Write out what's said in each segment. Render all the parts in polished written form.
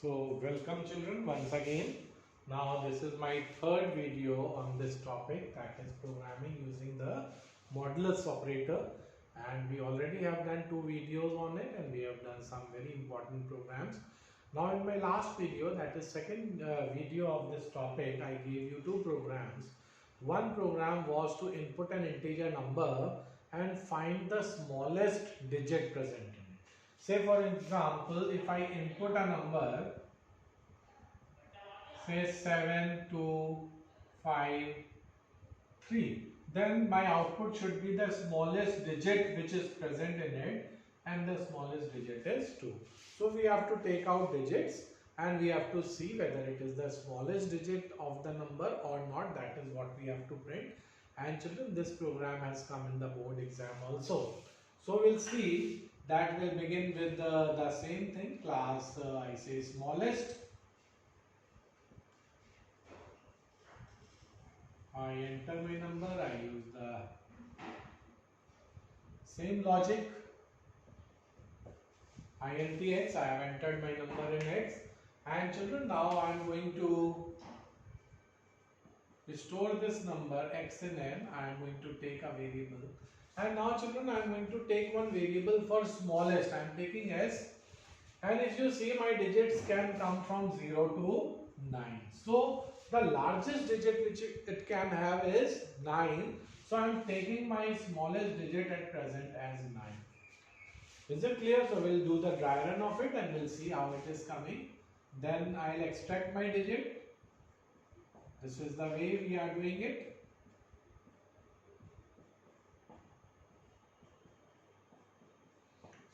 So welcome children once again. Now this is my third video on this topic, that is programming using the modulus operator, and we already have done two videos on it and we have done some very important programs. Now in my last video, that is second video of this topic, I gave you two programs. One program was to input an integer number and find the smallest digit present in it. Say for example, if I input a number, say 7253, then my output should be the smallest digit which is present in it, and the smallest digit is 2. So we have to take out digits and we have to see whether it is the smallest digit of the number or not. That is what we have to print. And children, this program has come in the board exam also. So we'll see that. We'll begin with the same thing, class I say smallest. I enter my number, I use the same logic. Int x, I have entered my number in x, and children, now I am going to store this number x in n. I am going to take a variable, and now children, I am going to take one variable for smallest. I am taking s, and if you see, my digits can come from 0 to 9. So the largest digit which it can have is 9. So I am taking my smallest digit at present as 9. Is it clear? So we'll do the dry run of it and we'll see how it is coming. Then I'll extract my digit. This is the way we are doing it.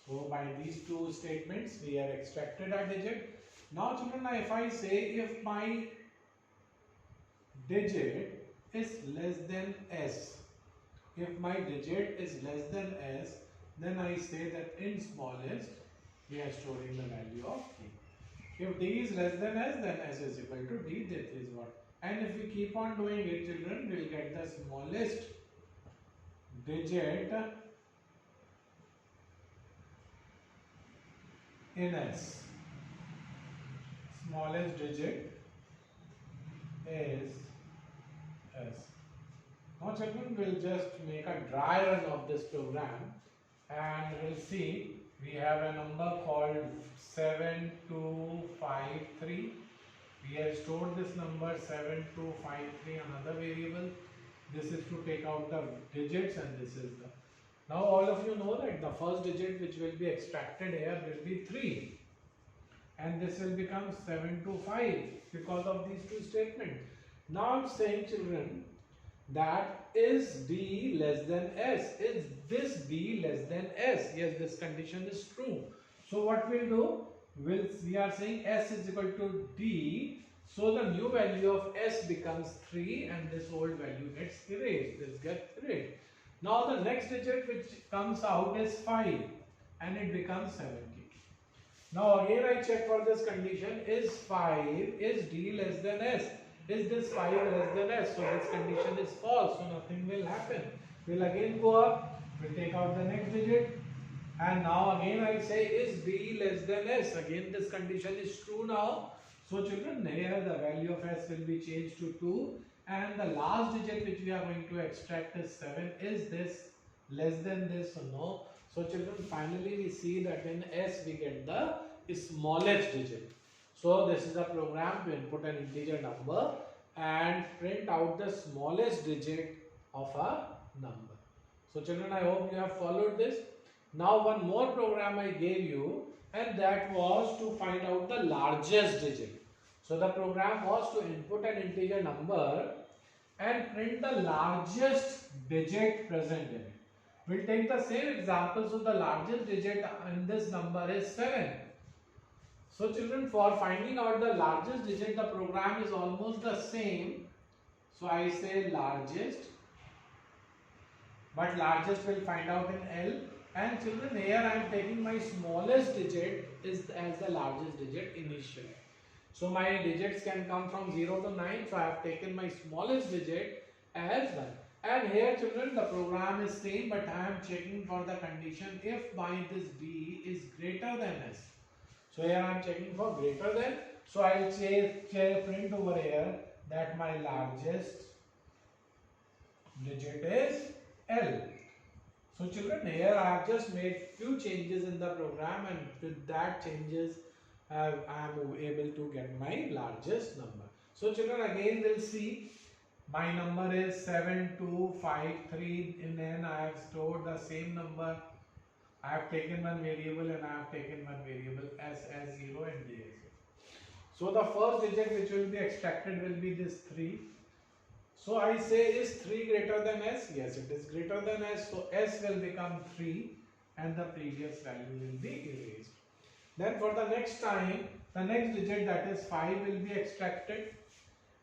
So by these two statements we have extracted a digit. Now children, if I say if my digit is less than s, if my digit is less than s, then I say that in smallest we are storing the value of d. If d is less than s, then s is equal to d. That is what. And if we keep on doing it, children, we will get the smallest digit in s. Smallest digit is s. Now children, we'll just make a dry run of this program and we'll see we have a number called 7253. We have stored this number 7253, another variable. This is to take out the digits, and this is the. Now all of you know that the first digit which will be extracted here will be 3. And this will become 725 because of these two statements. Now I'm saying, children, that is d less than s. Is this d less than s? Yes, this condition is true. So what we'll do? We are saying s is equal to d. So the new value of s becomes 3 and this old value gets erased. This gets erased. Now the next digit which comes out is 5 and it becomes 70. Now again I check for this condition, is d less than s? Is this 5 less than s? So this condition is false, so nothing will happen. We'll again go up, we'll take out the next digit, and now again I say is d less than s? Again this condition is true now. So children, here the value of s will be changed to 2, and the last digit which we are going to extract is 7. Is this less than this? So no. So children, finally we see that in s we get the smallest digit. So this is a program to input an integer number and print out the smallest digit of a number. So children, I hope you have followed this. Now one more program I gave you, and that was to find out the largest digit. So the program was to input an integer number and print the largest digit present in it. We'll take the same example. So the largest digit in this number is 7. So children, for finding out the largest digit, the program is almost the same. So I say largest, but largest will find out in L. And children, here I am taking my smallest digit as the largest digit initially. So my digits can come from 0 to 9. So I have taken my smallest digit as 1. And here children, the program is same, but I am checking for the condition if by this d is greater than s. So here I am checking for greater than. So I'll print over here that my largest digit is L. So children, here I have just made few changes in the program, and with that changes I am able to get my largest number. So children, again we'll see my number is 7253. In n I have stored the same number. I have taken one variable and I have taken one variable s as 0 and d as 0. So the first digit which will be extracted will be this 3. So I say, is 3 greater than s? Yes, it is greater than s. So s will become 3 and the previous value will be erased. Then for the next time, the next digit, that is 5, will be extracted.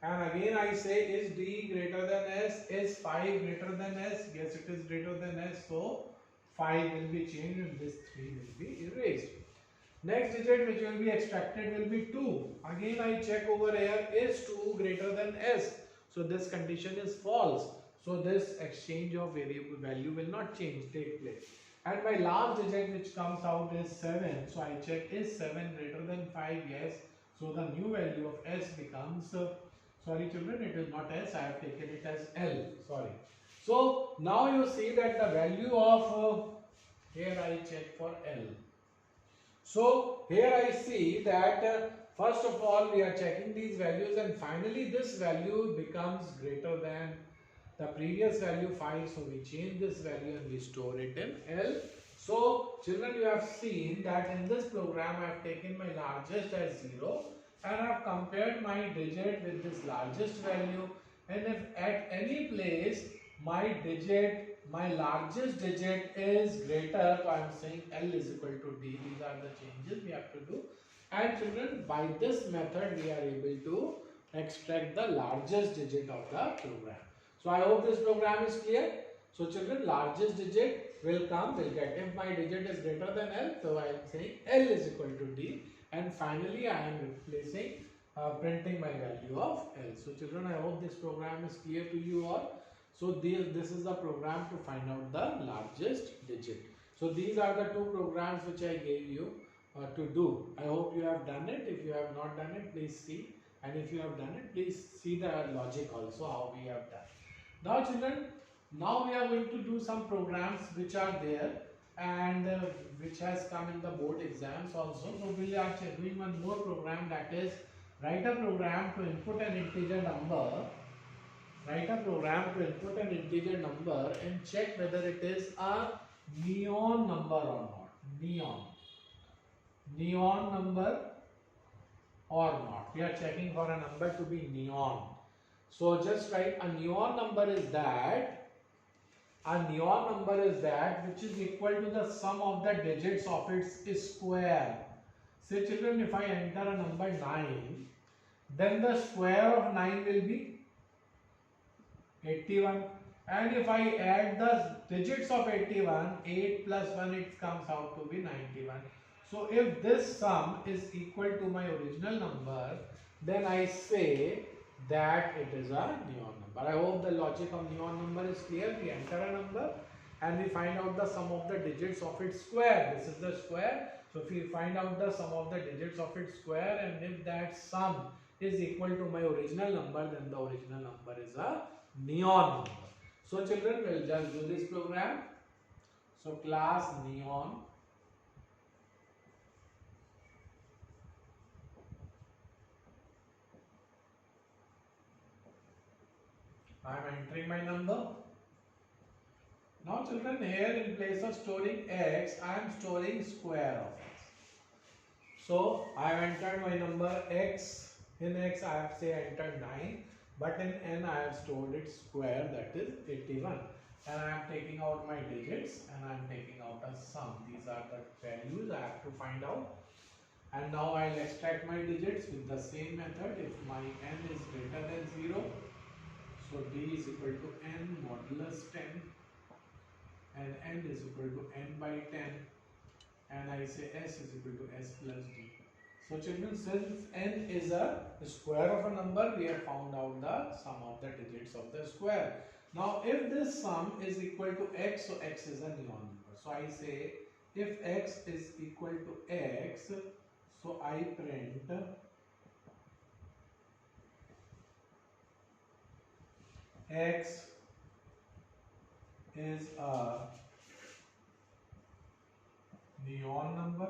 And again I say, is d greater than s? Is 5 greater than s? Yes, it is greater than s. So 5 will be changed and this 3 will be erased. Next digit which will be extracted will be 2. Again I check over here, is 2 greater than s? So this condition is false. So this exchange of variable value will not take place. And my last digit which comes out is 7. So I check, is 7 greater than 5? Yes. So the new value of s becomes, sorry children, it is not s, I have taken it as L. Sorry. So now you see that the value of, here I check for L. So here I see that first of all we are checking these values, and finally this value becomes greater than the previous value 5. So we change this value and we store it in L. So children, you have seen that in this program I have taken my largest as 0 and I have compared my digit with this largest value, and if at any place my largest digit is greater, so I am saying L is equal to D. These are the changes we have to do. And children, by this method we are able to extract the largest digit of the program. So I hope this program is clear. So children, largest digit will get, if my digit is greater than L, so I am saying L is equal to D, and finally I am replacing, printing my value of L. So children, I hope this program is clear to you all. So this is the program to find out the largest digit. So these are the two programs which I gave you to do. I hope you have done it. If you have not done it, please see. And if you have done it, please see the logic also how we have done. Now children, now we are going to do some programs which are there and which has come in the board exams also. So we are doing one more program, that is write a program to input an integer number. Write a program to input an integer number and check whether it is a neon number or not. Neon number or not. We are checking for a number to be neon. So just write, a neon number is that which is equal to the sum of the digits of its square. Say children, if I enter a number 9, then the square of 9 will be 81, and if I add the digits of 81, 8 plus 1, it comes out to be 91. So if this sum is equal to my original number, then I say that it is a neon number. I hope the logic of neon number is clear. We enter a number and we find out the sum of the digits of its square. This is the square. So if we find out the sum of the digits of its square, and if that sum is equal to my original number, then the original number is a neon number. So children, we'll just do this program. So class neon, I am entering my number. Now children, here in place of storing x, I am storing square of x. So I have entered my number x. In x I have entered 9, but in n I have stored its square, that is 81. And I am taking out my digits and I am taking out a sum. These are the values I have to find out. And now I will extract my digits with the same method. If my n is greater than 0, so d is equal to n modulus 10, and n is equal to n by 10, and I say s is equal to s plus d. So children, since n is a square of a number, we have found out the sum of the digits of the square. Now if this sum is equal to x, so x is a neon number. So I say, if x is equal to x, So I print X is a neon number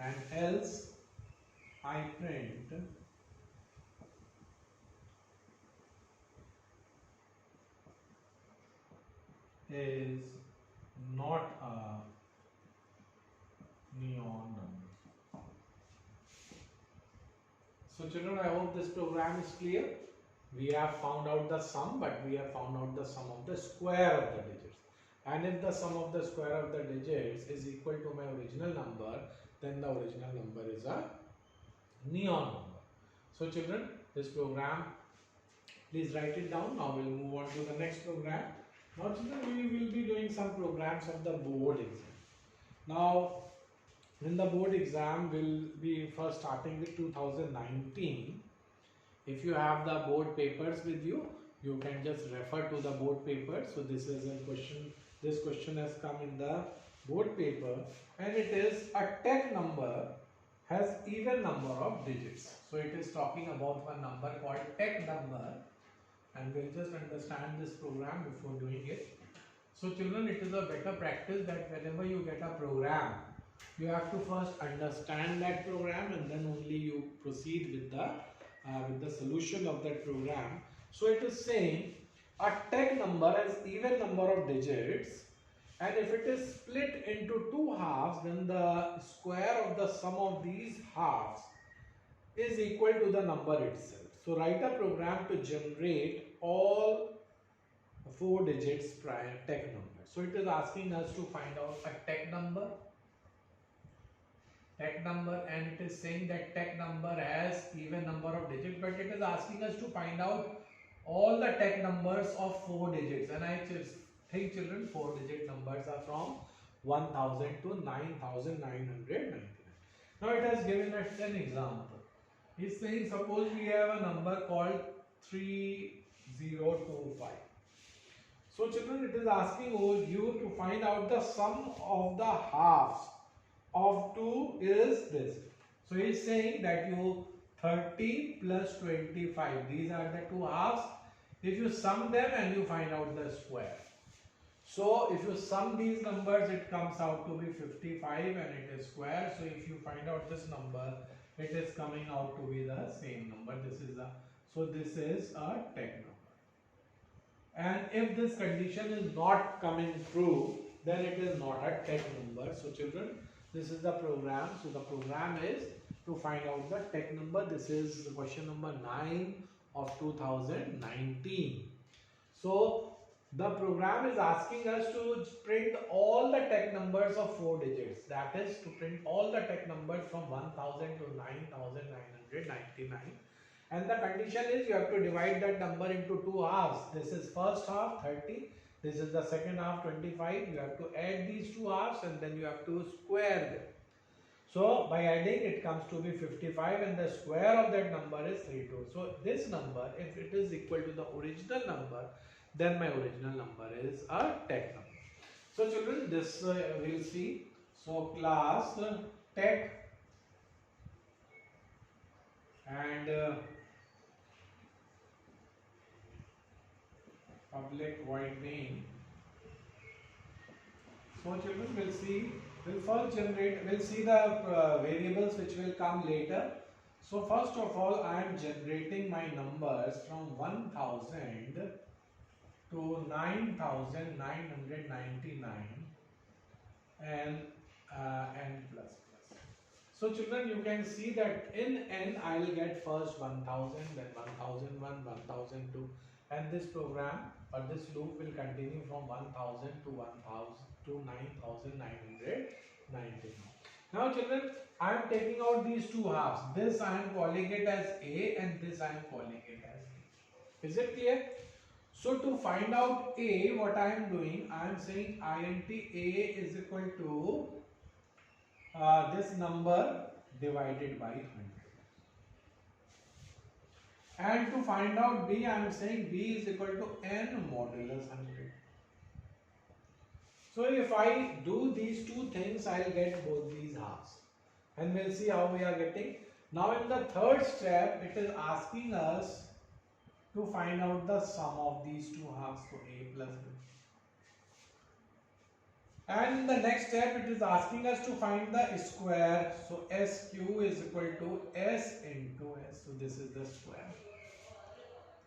and else I print is not a neon number. So children, I hope this program is clear. We have found out the sum, but we have found out the sum of the square of the digits. And if the sum of the square of the digits is equal to my original number, then the original number is a neon number. So children, this program, please write it down. Now we'll move on to the next program. Now children, we will be doing some programs of the board exam. Now in the board exam, we'll be first starting with 2019. If you have the board papers with you, you can just refer to the board paper. So this is a question, this question has come in the board paper, and it is a TEC number has even number of digits. So it is talking about one number called TEC number, and we'll just understand this program before doing it. So children, it is a better practice that whenever you get a program, you have to first understand that program and then only you proceed with the solution of that program. So it is saying a TEC number has even number of digits, and if it is split into two halves, then the square of the sum of these halves is equal to the number itself. So write a program to generate all 4 digits prior TEC number. So it is asking us to find out a TEC number, and it is saying that TEC number has even number of digits, but it is asking us to find out all the TEC numbers of 4 digits, and I just think children 4 digit numbers are from 1000 to 9999. Now it has given us an example. It's saying suppose we have a number called 3025. So children, it is asking you to find out the sum of the halves of 2 is this. So he is saying that you 30 plus 25, these are the two halves. If you sum them and you find out the square. So if you sum these numbers, it comes out to be 55 and it is square. So if you find out this number, it is coming out to be the same number. This is a TEC number. And if this condition is not coming true, then it is not a TEC number. So children, this is the program. So the program is to find out the TEC number. This is question number 9 of 2019. So the program is asking us to print all the TEC numbers of 4 digits. That is to print all the TEC numbers from 1000 to 9999. And the condition is you have to divide that number into two halves. This is first half 30. This is the second half 25. You have to add these two halves and then you have to square them. So by adding it comes to be 55 and the square of that number is 32. So this number, if it is equal to the original number, then my original number is a TEC number. So children, this we'll see. So class TEC and public void main. So children, we'll see. We'll first generate. We'll see the variables which will come later. So first of all, I am generating my numbers from 1000 to 9999 and n plus plus. So children, you can see that in n I will get first 1000, then 1001, 1002, and this program or this loop will continue from 1000 to 1000 to 9999. Now children, I am taking out these two halves. This I am calling it as A and this I am calling it as B. Is it clear? So to find out A, what I am doing, I am saying int A is equal to this number divided by 100. And to find out B, I am saying B is equal to n modulus 100. So if I do these two things, I will get both these halves. and we'll see how we are getting. Now in the third step, it is asking us to find out the sum of these two halves, so a plus b. And in the next step, it is asking us to find the square. So SQ is equal to S into S. So this is the square.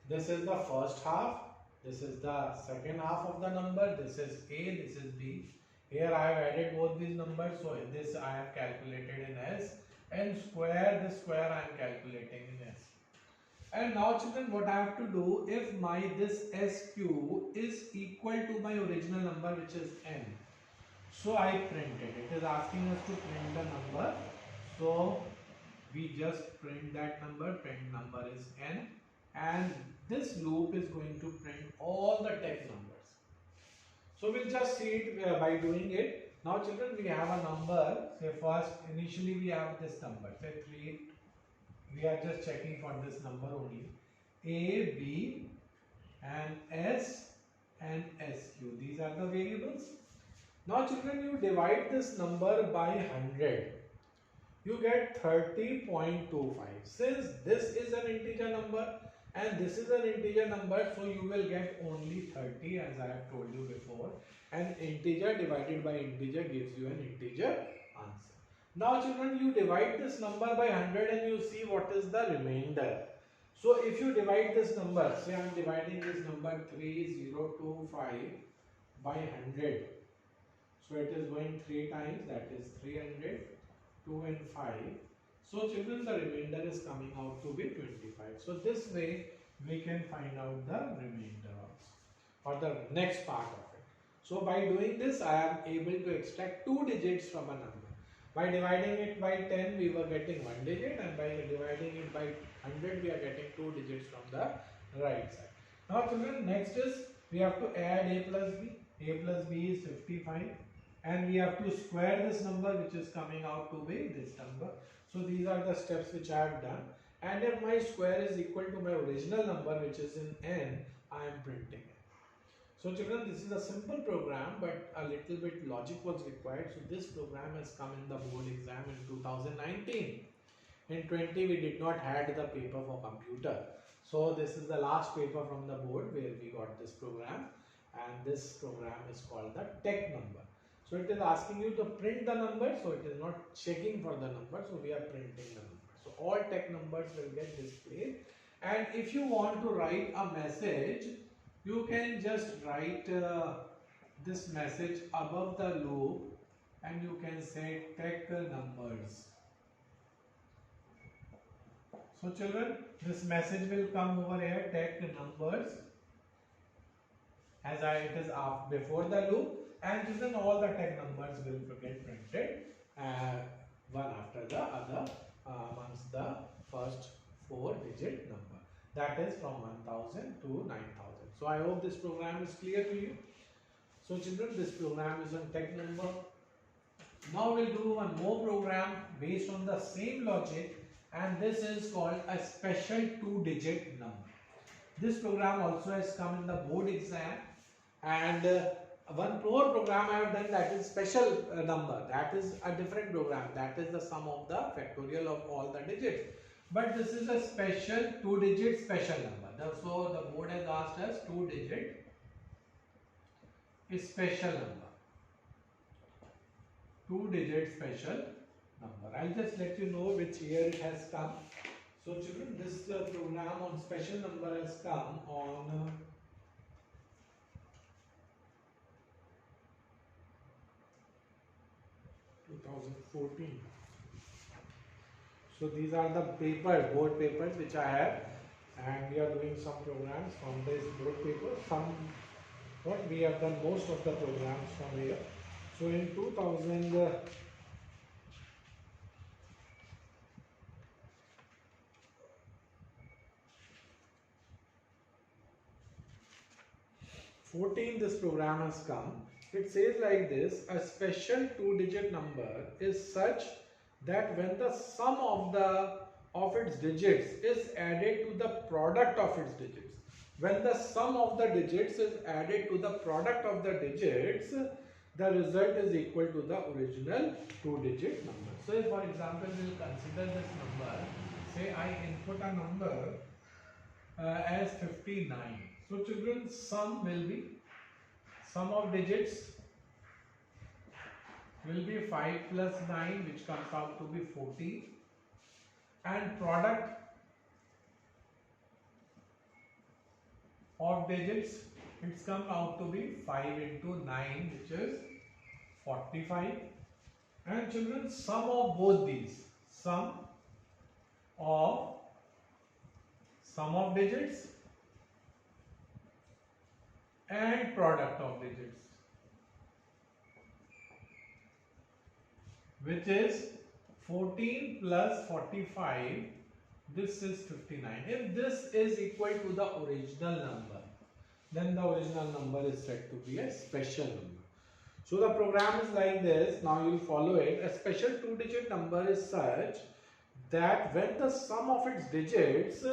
This is the first half. This is the second half of the number. This is A, this is B. Here I have added both these numbers. So this I have calculated in S. And square, this square I am calculating in S. And now children, what I have to do, if this SQ is equal to my original number, which is N. So I print it. It is asking us to print the number. So we just print that number. Print number is N. And this loop is going to print all the TeX numbers. So we'll just see it by doing it. Now children, we have a number. Say first, initially we have this number. Say 3. We are just checking for this number only. A, B, and S and SQ. These are the variables. Now children, you divide this number by 100. You get 30.25. Since this is an integer number and this is an integer number, so you will get only 30, as I have told you before. And integer divided by integer gives you an integer answer. Now children, you divide this number by 100 and you see what is the remainder. So if you divide this number, say I am dividing this number 3025 by 100. So it is going 3 times, that is 300, 2 and 5. So children, the remainder is coming out to be 25. So this way we can find out the remainder also, or the next part of it. So by doing this, I am able to extract 2 digits from a number. By dividing it by 10, we were getting 1 digit, and by dividing it by 100, we are getting 2 digits from the right side. Now children, next is we have to add a plus b. A plus b is 55. And we have to square this number, which is coming out to be this number. So these are the steps which I have done. And if my square is equal to my original number, which is in N, I am printing it. So children, this is a simple program, but a little bit logic was required. So this program has come in the board exam in 2019. In 20, we did not had the paper for computer. So this is the last paper from the board where we got this program. And this program is called the TeX number. So it is asking you to print the number, so it is not checking for the number, so we are printing the number. So all TeX numbers will get displayed. And if you want to write a message, you can just write this message above the loop and you can say TeX numbers. So children, this message will come over here, TeX numbers, as it is before the loop. And children, all the TeX numbers will get printed one after the other amongst the first 4-digit number. That is from 1000 to 9000. So I hope this program is clear to you. So children, this program is on TeX number. Now we'll do one more program based on the same logic, and this is called a special 2-digit number. This program also has come in the board exam, and one more program I have done, that is special number. That is a different program. That is the sum of the factorial of all the digits. But this is a special 2-digit special number. So the board has asked us 2-digit special number. 2-digit special number. I'll just let you know which year it has come. So children, this program on special number has come on 2014. So these are the board papers which I have, and we are doing some programs from this board paper. We have done most of the programs from here. So in 2014 this program has come. It says like this: a special 2-digit number is such that when the sum of its digits is added to the product of its digits, when the sum of the digits is added to the product of the digits, the result is equal to the original 2-digit number. So if for example we'll consider this number, say I input a number as 59. So children, sum of digits will be 5 plus 9, which comes out to be 14, and product of digits, it's come out to be 5 into 9, which is 45. And children, sum of both these, of sum of digits and product of digits, which is 14 plus 45, this is 59. If this is equal to the original number, then the original number is said to be a special number. So the program is like this. Now you will follow it. A special two-digit number is such that when the sum of its digits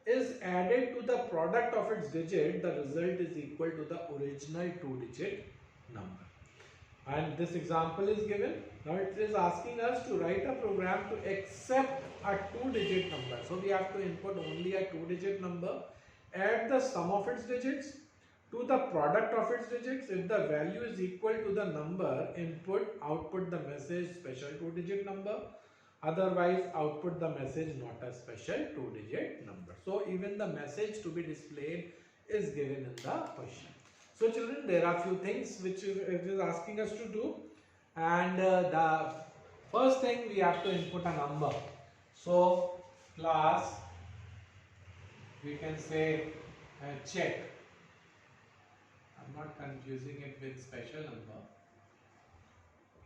is added to the product of its digit, the result is equal to the original two-digit number. And this example is given. Now it is asking us to write a program to accept a two-digit number. So we have to input only a two-digit number, add the sum of its digits to the product of its digits. If the value is equal to the number, output the message special two-digit number. Otherwise, output the message not a special two-digit number. So even the message to be displayed is given in the question. So children, there are few things which it is asking us to do, and the first thing we have to input a number. So class, we can say check. I'm not confusing it with special number.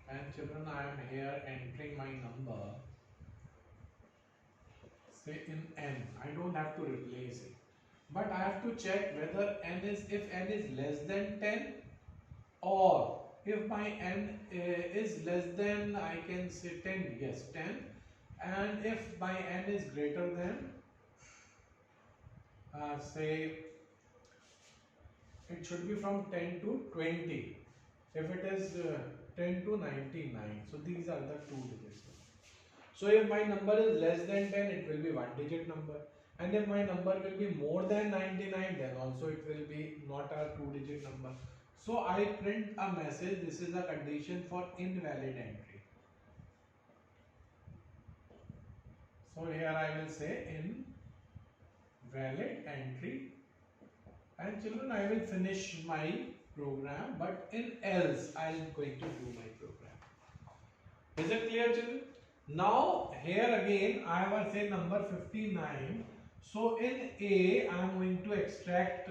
And children, I am here entering my number, say in n. I don't have to replace it, but I have to check whether if n is less than 10, or if my n is less than, I can say 10, yes 10, and if my n is greater than say it should be from 10 to 20, if it is 10 to 99. So these are the two digits. So if my number is less than 10, it will be one digit number, and if my number will be more than 99, then also it will be not a two digit number. So I print a message. This is a condition for invalid entry. So here I will say invalid entry, and children, I will finish my program, but in else I am going to do my program. Is it clear, children? Now here again I will say number 59. So in A I am going to extract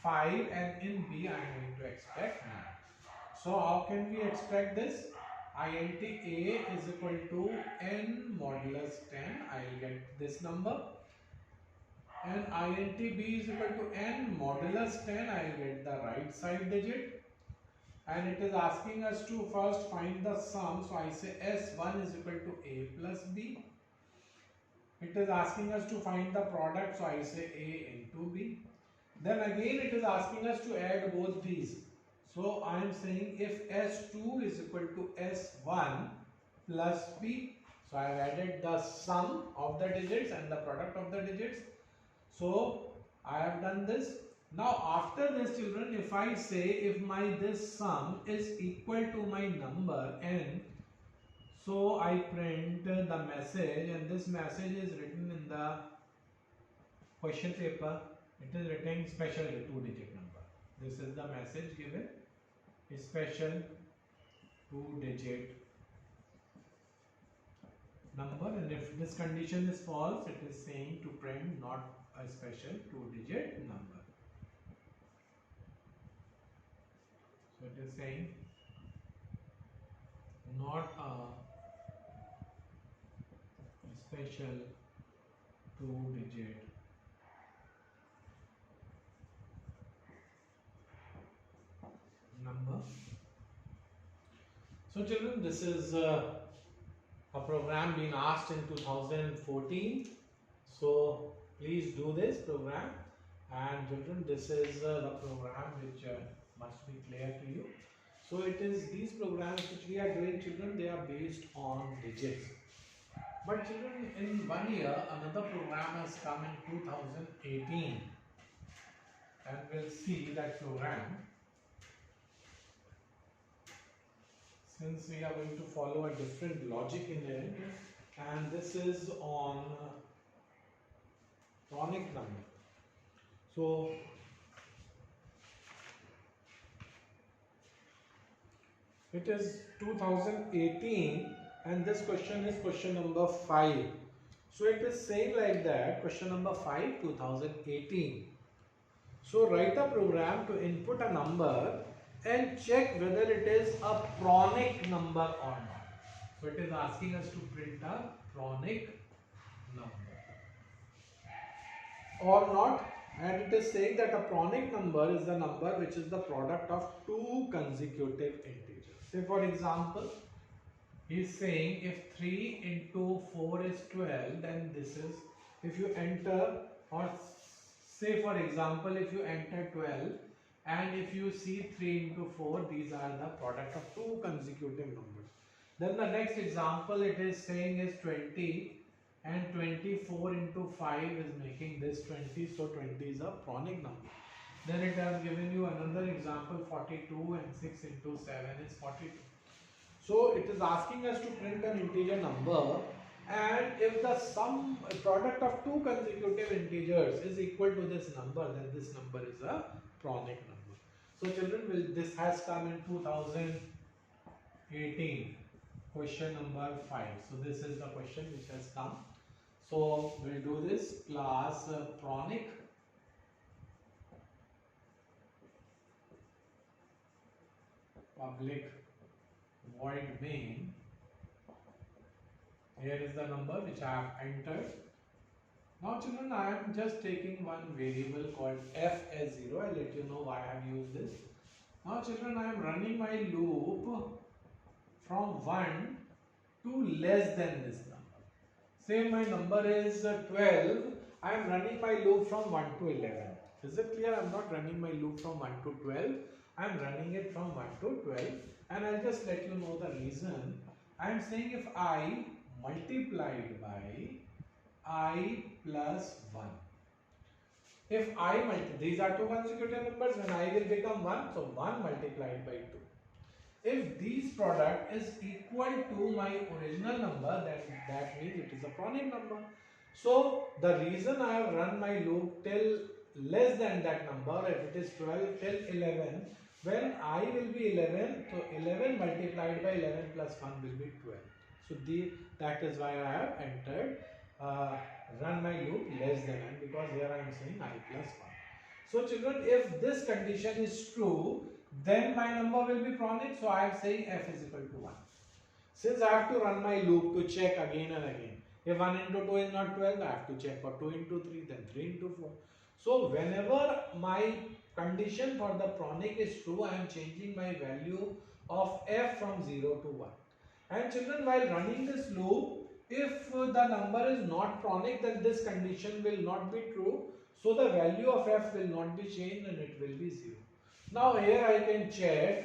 5, and in B I am going to extract 9. So how can we extract this? int A is equal to n modulus 10. I will get this number. And int B is equal to n modulus 10. I will get the right side digit. And it is asking us to first find the sum. So I say S1 is equal to A plus B. It is asking us to find the product. So I say A into B. Then again it is asking us to add both these. So I am saying if S2 is equal to S1 plus B. So I have added the sum of the digits and the product of the digits. So I have done this. Now after this, children, if I say if this sum is equal to my number n, so I print the message, and this message is written in the question paper. It is written special two-digit number. This is the message given, special two-digit number, and if this condition is false, it is saying to print not a special two-digit number. So it is saying not a special two-digit number. So children, this is a program being asked in 2014. So please do this program, and children, this is the program which must be clear to you. So it is these programs which we are doing, children, they are based on digits. But children, in 1 year, another program has come in 2018, and we'll see that program. Since we are going to follow a different logic in it, and this is on Pronic number. So it is 2018, and this question is question number 5. So it is saying like that, question number 5, 2018. So write a program to input a number and check whether it is a Pronic number or not. So it is asking us to print a Pronic number or not, and it is saying that a Pronic number is the number which is the product of two consecutive integers. Say for example, he is saying if 3 into 4 is 12, then this is, if you enter, or say for example, if you enter 12 and if you see 3 into 4, these are the product of two consecutive numbers. Then the next example it is saying is 20, and 24 into 5 is making this 20, so 20 is a Pronic number. Then it has given you another example, 42, and 6 into 7 is 42. So it is asking us to print an integer number, and if the sum product of two consecutive integers is equal to this number, then this number is a Pronic number. So children, this has come in 2018, question number 5. So this is the question which has come. So we'll do this, class Pronic public void main. Here is the number which I have entered. Now children, I am just taking one variable called f as 0. I'll let you know why I have used this. Now children, I am running my loop from 1 to less than this number. Say my number is 12, I am running my loop from 1 to 11. Is it clear? I am not running my loop from 1 to 12. I am running it from 1 to 12, and I'll just let you know the reason. I am saying if I multiplied by I plus 1. If I these are two consecutive numbers, when I will become 1, so 1 multiplied by 2. If these product is equal to my original number, then that means it is a Pronic number. So the reason I have run my loop till less than that number, if it is 12 till 11, when I will be 11, so 11 multiplied by 11 plus 1 will be 12. So that is why I have entered run my loop less than n, because here I am saying I plus 1. So children, if this condition is true, then my number will be Pronic, so I am saying f is equal to 1. Since I have to run my loop to check again and again, if 1 into 2 is not 12, I have to check for 2 into 3, then 3 into 4. So whenever my condition for the Pronic is true, I am changing my value of f from 0 to 1. And children, while running this loop, if the number is not Pronic, then this condition will not be true. So the value of f will not be changed and it will be 0. Now here I can check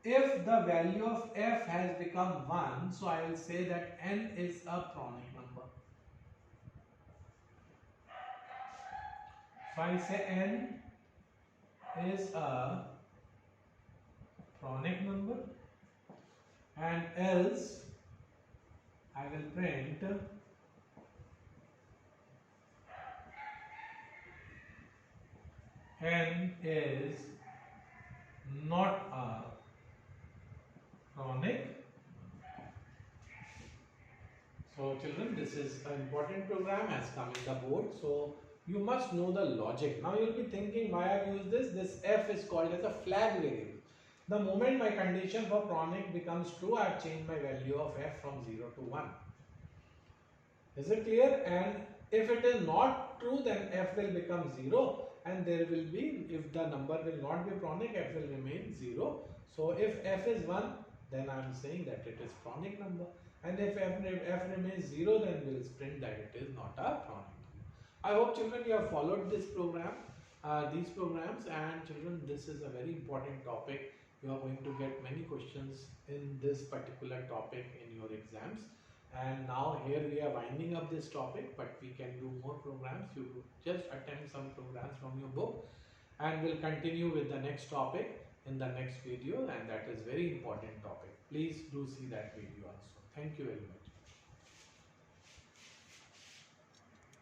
if the value of f has become 1. So I will say that n is a Pronic number. So I say n is a Pronic number, and else I will print n is not a Pronic. So children, this is an important program has come in the board. So you must know the logic. Now you will be thinking why I have used this. This f is called as a flag variable. The moment my condition for Pronic becomes true, I have changed my value of f from 0 to 1. Is it clear? And if it is not true, then f will become 0, and there will be, if the number will not be Pronic, f will remain 0. So if f is 1, then I am saying that it is Pronic number, and if f remains 0, then we will print that it is not a Pronic number. I hope children you have followed this program, these programs, and children, this is a very important topic You are going to get many questions in this particular topic in your exams. And now here we are winding up this topic, but we can do more programs. You just attempt some programs from your book, and we'll continue with the next topic in the next video, and that is very important topic. Please do see that video also. Thank you very much.